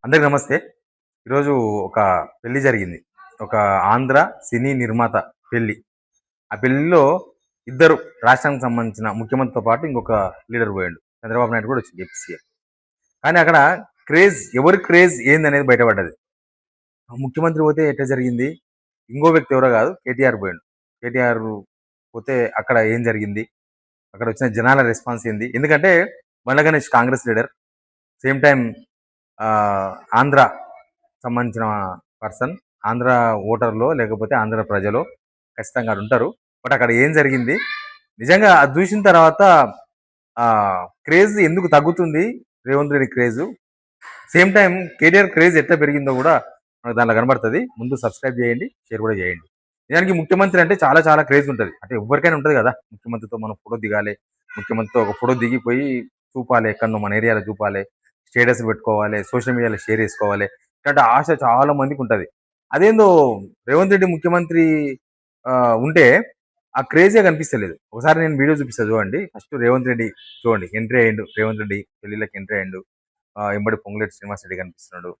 అందరికి నమస్తే. ఈరోజు ఒక పెళ్లి జరిగింది. ఒక ఆంధ్ర సినీ నిర్మాత పెళ్లి. ఆ పెళ్లిలో ఇద్దరు రాష్ట్రానికి సంబంధించిన ముఖ్యమంత్రితో పాటు ఇంకొక లీడర్ పోయాడు. చంద్రబాబు నాయుడు కూడా వచ్చింది ఏపీ. కానీ అక్కడ ఎవరి క్రేజ్ ఏందనేది బయటపడ్డది. ముఖ్యమంత్రి పోతే ఎట్లా జరిగింది, ఇంకో వ్యక్తి ఎవరో కాదు, కేటీఆర్ పోయాడు. కేటీఆర్ పోతే అక్కడ ఏం జరిగింది, అక్కడ వచ్చిన జనాల రెస్పాన్స్ ఏంది? ఎందుకంటే Bandla Ganesh Congress leader, same time Andhra సంబంధించిన పర్సన్, ఆంధ్ర ఓటర్లో లేకపోతే ఆంధ్ర ప్రజలో ఖచ్చితంగా ఉంటారు. బట్ అక్కడ ఏం జరిగింది నిజంగా అది చూసిన తర్వాత క్రేజ్ ఎందుకు తగ్గుతుంది, Revanth Reddy craze, same time KTR craze ఎట్లా పెరిగిందో కూడా మనకు దాంట్లో కనబడుతుంది. ముందు సబ్స్క్రైబ్ చేయండి, షేర్ కూడా చేయండి. నిజానికి ముఖ్యమంత్రి అంటే చాలా చాలా క్రేజ్ ఉంటుంది. అంటే ఎవరికైనా ఉంటుంది కదా, ముఖ్యమంత్రితో మనం ఫోటో దిగాలి, ముఖ్యమంత్రితో ఒక ఫోటో దిగిపోయి చూపాలి, ఎక్కడో మన ఏరియాలో చూపాలి, స్టేటస్ పెట్టుకోవాలి, సోషల్ మీడియాలో షేర్ చేసుకోవాలి, ఇట్లాంటి ఆశ చాలా మందికి ఉంటుంది. అదేందో రేవంత్ రెడ్డి ముఖ్యమంత్రి ఉంటే ఆ క్రేజే కనిపిస్తలేదు. ఒకసారి నేను వీడియో చూపిస్తాను చూడండి. ఫస్ట్ రేవంత్ రెడ్డి చూడండి, ఎంట్రీ అయ్యిండు. రేవంత్ రెడ్డి పెళ్లిళ్ళకి ఎంట్రీ అయ్యిండు. ఎంబడి పొంగులేటి శ్రీనివాస్ రెడ్డి కనిపిస్తున్నాడు.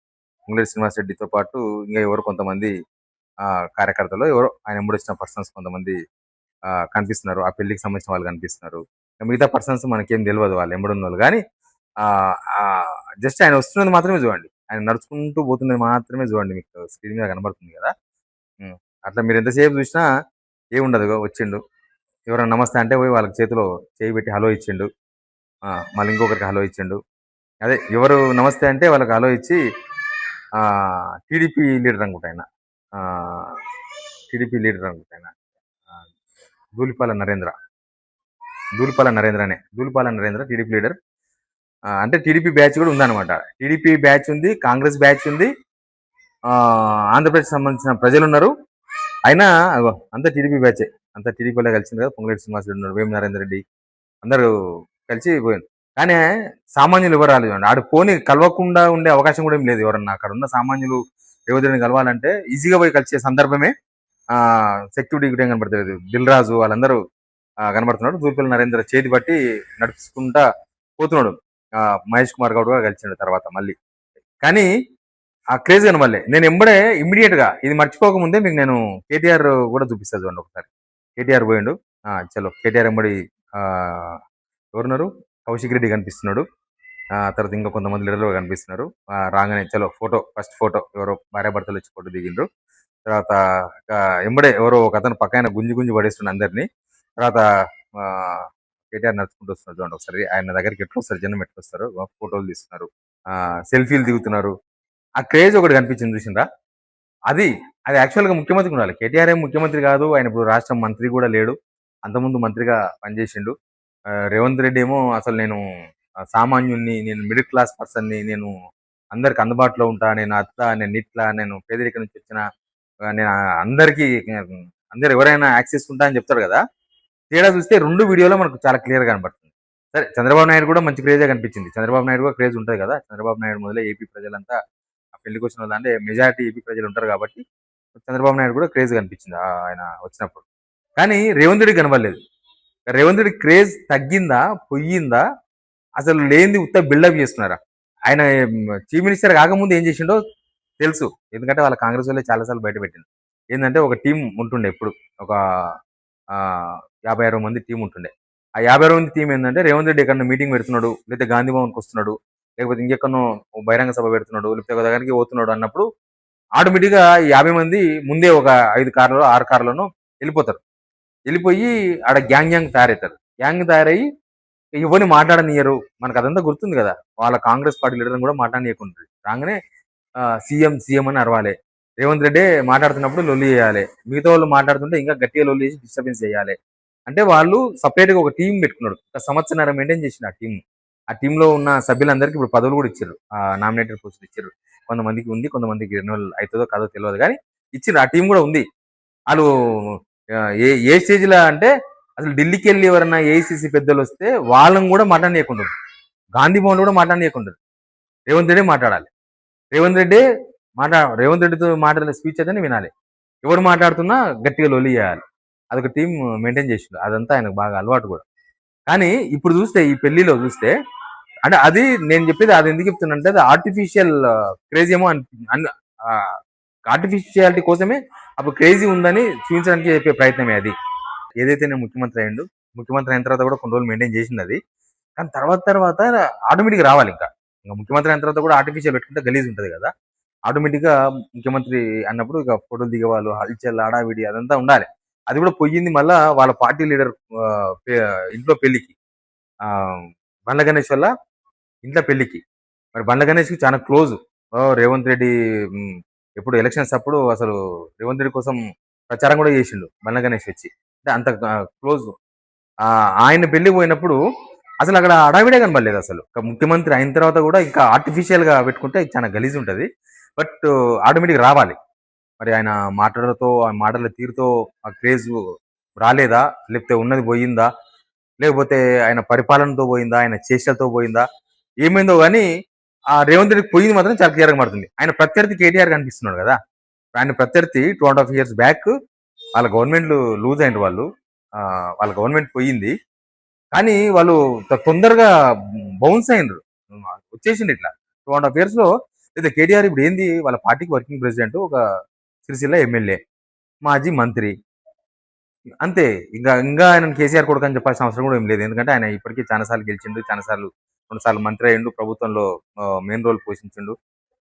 పొంగులేటి శ్రీనివాస్ రెడ్డితో పాటు ఇంకా ఎవరు కొంతమంది కార్యకర్తలు, ఎవరో ఆయన ఎంబడి వచ్చిన పర్సన్స్ కొంతమంది కనిపిస్తున్నారు. ఆ పెళ్లికి సంబంధించిన వాళ్ళు కనిపిస్తున్నారు. మిగతా పర్సన్స్ మనకేం తెలియదు వాళ్ళు ఎంబడున్న వాళ్ళు. కానీ జస్ట్ ఆయన వస్తున్నది మాత్రమే చూడండి, ఆయన నడుచుకుంటూ పోతున్నది మాత్రమే చూడండి. మీకు స్క్రీన్ మీద కనబడుతుంది కదా. అట్లా మీరు ఎంతసేపు చూసినా ఏముండదు. వచ్చిండు, ఎవరైనా నమస్తే అంటే పోయి వాళ్ళకి చేతిలో చేయి పెట్టి హలో ఇచ్చిండు. మళ్ళీ ఇంకొకరికి హలో ఇచ్చిండు. అదే ఎవరు నమస్తే అంటే వాళ్ళకి హలో ఇచ్చి టీడీపీ లీడర్ అనుకుంటా ఆయన, టీడీపీ లీడర్ అనుకుంటా ఆయన, ధూళిపాల నరేంద్ర టీడీపీ లీడర్. అంటే టీడీపీ బ్యాచ్ కూడా ఉందన్నమాట. టీడీపీ బ్యాచ్ ఉంది, కాంగ్రెస్ బ్యాచ్ ఉంది, ఆంధ్రప్రదేశ్ సంబంధించిన ప్రజలు ఉన్నారు. అయినా అంతా టీడీపీ బ్యాచే, అంతా టీడీపీలో కలిసింది కదా. పొంగులేటి శ్రీనివాస్ రెడ్డి ఉన్నాడు, వేం నరేందర్ రెడ్డి, అందరూ కలిసి పోయింది. కానీ సామాన్యులు ఎవరు రాలేదు. ఆడు పోని కలవకుండా ఉండే అవకాశం కూడా ఏం లేదు. ఎవరన్నా అక్కడ ఉన్న సామాన్యులు రేవంత్ రెడ్డిని కలవాలంటే ఈజీగా పోయి కలిసే సందర్భమే. సెక్యూరిటీ కూడా కనబడతలేదు. దిల్ రాజు వాళ్ళందరూ కనబడుతున్నాడు. దూల్పల్లి నరేంద్ర చేతి బట్టి నడుచుకుంటా పోతున్నాడు. మహేష్ కుమార్ గౌడ్ కూడా కలిసిండు తర్వాత మళ్ళీ. కానీ ఆ క్రేజ్ కనబడలే. నేను ఎంబడే ఇమ్మీడియట్ గా ఇది మర్చిపోకముందే మీకు నేను కేటీఆర్ కూడా చూపిస్తా చూడండి ఒకసారి. కేటీఆర్ పోయిండు. చలో కేటీఆర్ ఎంబడి ఎవరున్నారు, కౌశిక్ రెడ్డి కనిపిస్తున్నాడు. తర్వాత ఇంకా కొంతమంది లీడర్లు కనిపిస్తున్నారు. రాగానే చలో ఫోటో, ఫస్ట్ ఫోటో ఎవరో భార్యాభర్తలు వచ్చి ఫోటో దిగిండ్రు. తర్వాత ఎంబడే ఎవరో ఒక అతను పక్కన గుంజి పడేస్తుండే అందరినీ. తర్వాత కేటీఆర్ నడుచుకుంటూ వస్తున్నారు చూడండి ఒకసారి. ఆయన దగ్గరికి ఎట్లా వస్తారు, జనం ఎట్లా వస్తారు, ఫోటోలు తీస్తున్నారు, సెల్ఫీలు దిగుతున్నారు. ఆ క్రేజ్ ఒకటి కనిపించింది చూసిందా. అది అది యాక్చువల్గా ముఖ్యమంత్రి ఉండాలి. కేటీఆర్ ఏం ముఖ్యమంత్రి కాదు, ఆయన ఇప్పుడు రాష్ట్రం మంత్రి కూడా లేడు, అంతకుముందు మంత్రిగా పనిచేసిండు. రేవంత్ రెడ్డి ఏమో అసలు నేను సామాన్యుణ్ణి, నేను మిడిల్ క్లాస్ పర్సన్ని, నేను అందరికి అందుబాటులో ఉంటా, నేను అట్లా, నేను ఇట్లా, నేను పేదరికం నుంచి వచ్చిన, నేను అందరికీ అందరు ఎవరైనా యాక్సెస్ ఉంటా అని చెప్తారు కదా. తేడా చూస్తే రెండు వీడియోలో మనకు చాలా క్లియర్గా కనబడుతుంది. సరే, చంద్రబాబు నాయుడు కూడా మంచి క్రేజే కనిపించింది. చంద్రబాబు నాయుడు కూడా క్రేజ్ ఉంటుంది కదా. చంద్రబాబు నాయుడు మొదలై ఏపీ ప్రజలంతా ఆ పెళ్లికి వచ్చిన వాళ్ళు అంటే మెజారిటీ ఏపీ ప్రజలు ఉంటారు కాబట్టి చంద్రబాబు నాయుడు కూడా క్రేజ్ కనిపించింది ఆయన వచ్చినప్పుడు. కానీ రేవంత్ రెడ్డి కనబడలేదు. రేవంత్ రెడ్డి క్రేజ్ తగ్గిందా, పొయ్యిందా, అసలు లేనిది ఉత్త బిల్డప్ చేస్తున్నారా? ఆయన చీఫ్ మినిస్టర్ కాకముందు ఏం చేసిండో తెలుసు. ఎందుకంటే వాళ్ళ కాంగ్రెస్ వాళ్ళే చాలాసార్లు బయట పెట్టిండు. ఏంటంటే ఒక టీం ఉంటుండే, ఎప్పుడు ఒక 50-60 మంది టీం ఉంటుండే. ఆ 50-60 మంది టీం ఏంటంటే రేవంత్ రెడ్డి ఎక్కడన్నా మీటింగ్ పెడుతున్నాడు, లేకపోతే గాంధీ భవన్కి వస్తున్నాడు, లేకపోతే ఇంకెక్కడో బహిరంగ సభ పెడుతున్నాడు, లేకపోతే ఒక దగ్గరికి పోతున్నాడు అన్నప్పుడు ఆటోమేటిక్గా 50 మంది ముందే ఒక 5 కార్లలో 6 కార్లను వెళ్ళిపోతారు. వెళ్ళిపోయి ఆడ గ్యాంగ్ తయారవుతారు. గ్యాంగ్ తయారయ్యి ఎవరిని మాట్లాడనియరు. మనకు అదంతా గుర్తుంది కదా. వాళ్ళ కాంగ్రెస్ పార్టీ లీడర్ని కూడా మాట్లాడనీయకుంటారు. రాగానే సీఎం అని అరవాలి. రేవంత్ రెడ్డి మాట్లాడుతున్నప్పుడు లొల్లి చేయాలి, మిగతా వాళ్ళు మాట్లాడుతుంటే ఇంకా గట్టిగా లొల్లి చేసి డిస్టర్బెన్స్ చేయాలి. అంటే వాళ్ళు సపరేట్గా ఒక టీం పెట్టుకున్నాడు. ఒక సంవత్సరం మెయింటైన్ చేసిన ఆ టీం. ఆ టీంలో ఉన్న సభ్యులందరికీ ఇప్పుడు పదవులు కూడా ఇచ్చారు, నామినేటెడ్ పోస్టులు ఇచ్చారు. కొంతమందికి ఉంది, కొంతమందికి రెన్యువల్ అవుతుందో కాదో తెలియదు, కానీ ఇచ్చారు. ఆ టీం కూడా ఉంది. వాళ్ళు ఏ స్టేజ్లో అంటే అసలు ఢిల్లీకి వెళ్ళి ఎవరన్నా ఏఐసిసి పెద్దలు వస్తే వాళ్ళని కూడా మాట్లాడనీయకుంటారు. గాంధీ భవన్ కూడా మాట్లాడనీయకుంటారు. రేవంత్ రెడ్డి మాట్లాడాలి. రేవంత్ రెడ్డితో మాట్లాడిన స్పీచ్ అయితే వినాలి. ఎవరు మాట్లాడుతున్నా గట్టిగా లొల్లి చేయాలి. అదొక టీం మెయింటైన్ చేసిండు. అదంతా ఆయనకు బాగా అలవాటు కూడా. కానీ ఇప్పుడు చూస్తే ఈ పెళ్లిలో చూస్తే అంటే అది నేను చెప్పేది అది ఎందుకు చెప్తున్నా అంటే అది ఆర్టిఫిషియల్ క్రేజ్ ఏమో ఆర్టిఫిషియాలిటీ కోసమే అప్పుడు క్రేజీ ఉందని చూపించడానికి చెప్పే ప్రయత్నమే అది. ఏదైతే నేను ముఖ్యమంత్రి అయ్యిండు, ముఖ్యమంత్రి అయిన తర్వాత కూడా కొన్ని రోజులు మెయింటైన్ చేసింది అది. కానీ తర్వాత ఆటోమేటిక్ రావాలి ఇంకా ముఖ్యమంత్రి అయిన తర్వాత కూడా ఆర్టిఫిషియల్ పెట్టుకుంటే గలీజ్ ఉంటుంది కదా. ఆటోమేటిక్ గా ముఖ్యమంత్రి అన్నప్పుడు ఇక ఫోటోలు దిగేవాళ్ళు, హల్చల్, హడావిడి అదంతా ఉండాలి. అది కూడా పోయింది మళ్ళా వాళ్ళ పార్టీ లీడర్ ఇంట్లో పెళ్లికి, ఆ బండ్ల గణేష్ వల్ల ఇంట్లో పెళ్లికి. మరి బండ్ల గణేష్ కి చాలా క్లోజ్. రేవంత్ రెడ్డి ఎప్పుడు ఎలక్షన్స్ అప్పుడు అసలు రేవంత్ రెడ్డి కోసం ప్రచారం కూడా చేసిండు బండ్ల గణేష్ వచ్చి. అంటే అంత క్లోజ్. ఆయన పెళ్లి పోయినప్పుడు అసలు అక్కడ అడావిడే కనబడలేదు అసలు. ముఖ్యమంత్రి అయిన తర్వాత కూడా ఇంకా ఆర్టిఫిషియల్ గా పెట్టుకుంటే చాలా గలీజ్ ఉంటది. బట్ ఆటోమేటిక్ రావాలి. మరి ఆయన మాటలతో, ఆ మాటల తీరుతో ఆ క్రేజ్ రాలేదా, లేకపోతే ఉన్నది పోయిందా, లేకపోతే ఆయన పరిపాలనతో పోయిందా, ఆయన చేష్టలతో పోయిందా, ఏమైందో కానీ ఆ రేవంత్ రెడ్డికి పోయింది మాత్రం చాలా క్లియర్గా పడుతుంది. ఆయన ప్రత్యర్థి కేటీఆర్ కనిపిస్తున్నాడు కదా. ఆయన ప్రత్యర్థి 2.5 years బ్యాక్ వాళ్ళ గవర్నమెంట్ లూజ్ అయిన వాళ్ళు, వాళ్ళ గవర్నమెంట్ పోయింది. కానీ వాళ్ళు తొందరగా బౌన్స్ అయినరు, వచ్చేసింది ఇట్లా 2.5 years లో. లేదా కేటీఆర్ ఇప్పుడు ఏంది వాళ్ళ పార్టీకి వర్కింగ్ ప్రెసిడెంట్, ఒక సిరిసిల్ల ఎమ్మెల్యే, మాజీ మంత్రి, అంతే. ఇంకా ఆయన కేసీఆర్ కొడుకు అని చెప్పాల్సిన అవసరం కూడా ఏం లేదు. ఎందుకంటే ఆయన ఇప్పటికీ చాలాసార్లు గెలిచిండు, చాలాసార్లు 2 సార్లు మంత్రి అయ్యిండు, ప్రభుత్వంలో మెయిన్ రోల్ పోషించిండు.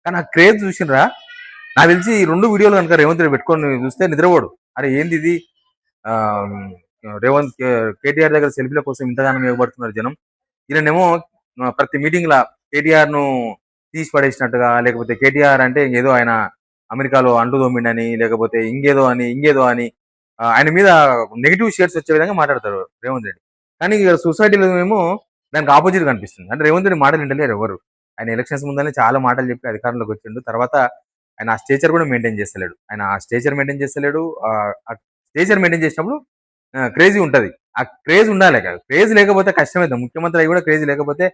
కానీ ఆ క్రేజ్ చూసిండ్రా, నాకు తెలిసి ఈ 2 వీడియోలు కనుక రేవంత్ రెడ్డి పెట్టుకొని చూస్తే నిద్రపోడు. అరే ఏంది ఇది, రేవంత్ కేటీఆర్ దగ్గర సెల్ఫీల కోసం ఇంతగానం ఇవ్వబడుతున్నారు జనం. ఈయనేమో ప్రతి మీటింగ్ లా కేటీఆర్ ను తీసి పడేసినట్టుగా, లేకపోతే కేటీఆర్ అంటే ఏదో ఆయన అమెరికాలో అంటు దోమిండని, లేకపోతే ఇంకేదో అని ఆయన మీద నెగిటివ్ షేర్స్ వచ్చే విధంగా మాట్లాడతారు రేవంత్ రెడ్డి. కానీ సొసైటీలో ఏమో దానికి ఆపోజిట్ కనిపిస్తుంది. అంటే రేవంత్ రెడ్డి మాటలు వింటలేరు ఎవరు. ఆయన ఎలక్షన్స్ ముందనే చాలా మాటలు చెప్పి అధికారంలోకి వచ్చిండు. తర్వాత ఆయన ఆ స్టేచర్ కూడా మెయింటైన్ చేస్తలేడు. ఆ స్టేచర్ మెయింటైన్ చేసినప్పుడు క్రేజీ ఉంటది. ఆ క్రేజ్ ఉండాలి. క్రేజ్ లేకపోతే కష్టమైంది. ముఖ్యమంత్రి అయి కూడా క్రేజ్ లేకపోతే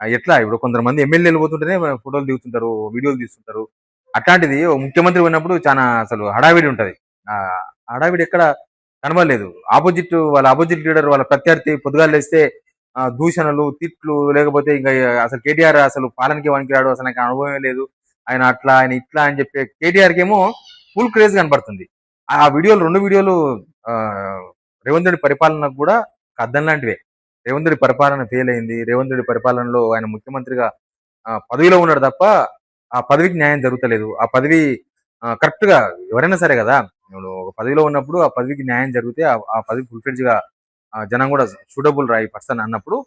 ఎట్లా? ఇప్పుడు కొంతమంది ఎమ్మెల్యేలు పోతుంటేనే ఫోటోలు దిగుతుంటారు, వీడియోలు తీస్తుంటారు. అట్లాంటిది ముఖ్యమంత్రి పోయినప్పుడు చాలా అసలు హడావిడి ఉంటది. ఆ హడావిడి ఎక్కడ కనబడలేదు. వాళ్ళ ఆపోజిట్ లీడర్, వాళ్ళ ప్రత్యర్థి పొద్దుగాలు లేస్తే దూషణలు, తిట్లు, లేకపోతే ఇంకా అసలు కేటీఆర్ అసలు పాలనకి వణికిరాడు, అసలు నాకు అనుభవమే లేదు, ఆయన అట్లా, ఆయన ఇట్లా అని చెప్పే కేటీఆర్కి ఏమో ఫుల్ క్రేజ్ కనబడుతుంది. ఆ వీడియోలు 2 వీడియోలు రేవంత్ రెడ్డి పరిపాలనకు కూడా అద్దం లాంటివే. రేవంత్ రెడ్డి పరిపాలన ఫెయిల్ అయింది. రేవంత్ రెడ్డి పరిపాలనలో ఆయన ముఖ్యమంత్రిగా పదవిలో ఉన్నాడు తప్ప ఆ పదవికి న్యాయం జరుగుతలేదు. ఆ పదవి కరెక్ట్ గా ఎవరైనా సరే కదా, ఒక పదవిలో ఉన్నప్పుడు ఆ పదవికి న్యాయం జరిగితే ఆ పదవి ఫుల్ఫిల్జ్ గా జనం కూడా సూటబుల్ రాయి పర్సన్ అన్నప్పుడు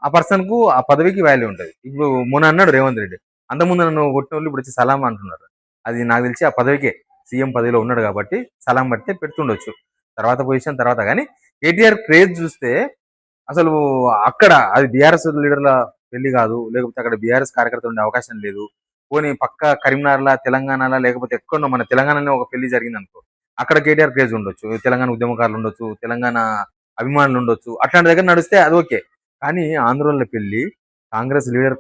ఆ పర్సన్ కు ఆ పదవికి వాల్యూ ఉంటుంది. ఇప్పుడు మొన్న అన్నాడు రేవంత్ రెడ్డి, అంతకుముందు నన్ను కొట్టిన వాళ్ళు ఇప్పుడు వచ్చి సలాం అంటున్నారు. అది నాకు తెలిసి ఆ పదవికే, సీఎం పదవిలో ఉన్నాడు కాబట్టి సలాం పడితే పెడుతుండొచ్చు, తర్వాత పొజిషన్ తర్వాత. కానీ కేటీఆర్ క్రేజ్ చూస్తే అసలు అక్కడ అది బీఆర్ఎస్ లీడర్ల పెళ్లి కాదు, లేకపోతే అక్కడ బీఆర్ఎస్ కార్యకర్తలు ఉండే అవకాశం లేదు. పోనీ పక్క కరీంనగర్లా, తెలంగాణలో, లేకపోతే ఎక్కడో మన తెలంగాణలో ఒక పెళ్లి జరిగింది అనుకో, అక్కడ కేటీఆర్ క్రేజ్ ఉండొచ్చు, తెలంగాణ ఉద్యమకారులు ఉండొచ్చు, తెలంగాణ అభిమానులు ఉండొచ్చు, అట్లాంటి దగ్గర నడిస్తే అది ఓకే. కానీ ఆంధ్రోళ్ళ పెళ్లి, కాంగ్రెస్ లీడర్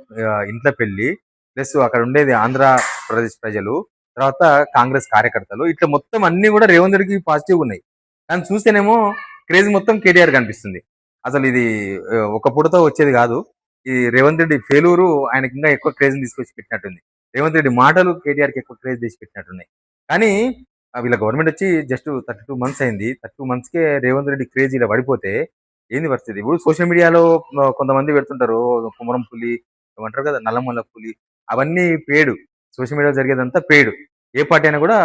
ఇంట్లో పెళ్లి, ప్లస్ అక్కడ ఉండేది ఆంధ్రప్రదేశ్ ప్రజలు, తర్వాత కాంగ్రెస్ కార్యకర్తలు, ఇట్లా మొత్తం అన్ని కూడా రేవంత్ రెడ్డికి పాజిటివ్ ఉన్నాయి. కానీ చూస్తేనేమో క్రేజ్ మొత్తం కేటీఆర్ కనిపిస్తుంది. అసలు ఇది ఒక పూటతో వచ్చేది కాదు. ఈ రేవంత్ రెడ్డి ఫెయిలూరు ఆయనకి ఇంకా ఎక్కువ క్రేజ్ తీసుకొచ్చి పెట్టినట్టుంది. రేవంత్ రెడ్డి మాటలు కేటీఆర్కి ఎక్కువ క్రేజ్ తెచ్చి పెట్టినట్టున్నాయి. కానీ వీళ్ళ గవర్నమెంట్ వచ్చి జస్ట్ 32 months అయింది. 32 months కే రేవంత్ రెడ్డి క్రేజ్ ఇలా పడిపోతే ఏంది పరిస్థితి? ఇప్పుడు సోషల్ మీడియాలో కొంతమంది పెడుతుంటారు, కుమరం పులి ఏమంటారు కదా, నల్లమల్ల పులి, అవన్నీ పేడు. సోషల్ మీడియాలో జరిగేదంతా పేడు. ఏ పార్టీ అయినా కూడా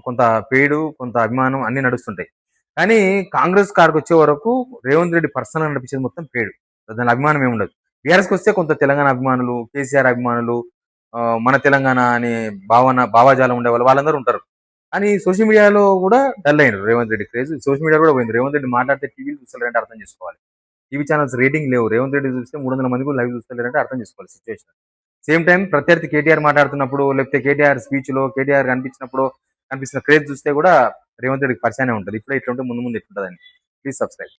కొంత పేడు, కొంత అభిమానం అన్ని నడుస్తుంటాయి. కానీ కాంగ్రెస్ కార్కి వచ్చే వరకు రేవంత్ రెడ్డి పర్సనల్ నడిపించేది మొత్తం పేడు, దాని అభిమానం ఏమి ఉండదు. బీఆర్ఎస్కి వస్తే కొంత తెలంగాణ అభిమానులు, కేసీఆర్ అభిమానులు, మన తెలంగాణ అనే భావజాలం ఉండే వాళ్ళందరూ ఉంటారు. అని సోషల్ మీడియాలో కూడా డల్ అయినారు Revanth Reddy craze. Social media కూడా పోయింది. రేవంత్ రెడ్డి మాట్లాడితే టీవీలు చూస్తలేరంటే అర్థం చేసుకోవాలి. టీవీ ఛానల్స్ రేటింగ్ లేవు. రేవంత్ రెడ్డి చూస్తే 300 మంది కూడా లైవ్ చూస్తలేరంటే అర్థం చేసుకోవాలి సిచ్యువేషన్. సేమ్ టైం ప్రత్యర్థి కేటీఆర్ మాట్లాడుతున్నప్పుడు, లేకపోతే కేటీఆర్ స్పీచ్ లో కేటీఆర్ కనిపించినప్పుడు కనిపిస్తున్న క్రేజ్ చూస్తే కూడా రేవంత్ రెడ్డికి పరిచయమే ఉంటుంది. ఇప్పుడే ఇట్లా ఉంటే ముందు ఎట్లుంటుందని. Please subscribe.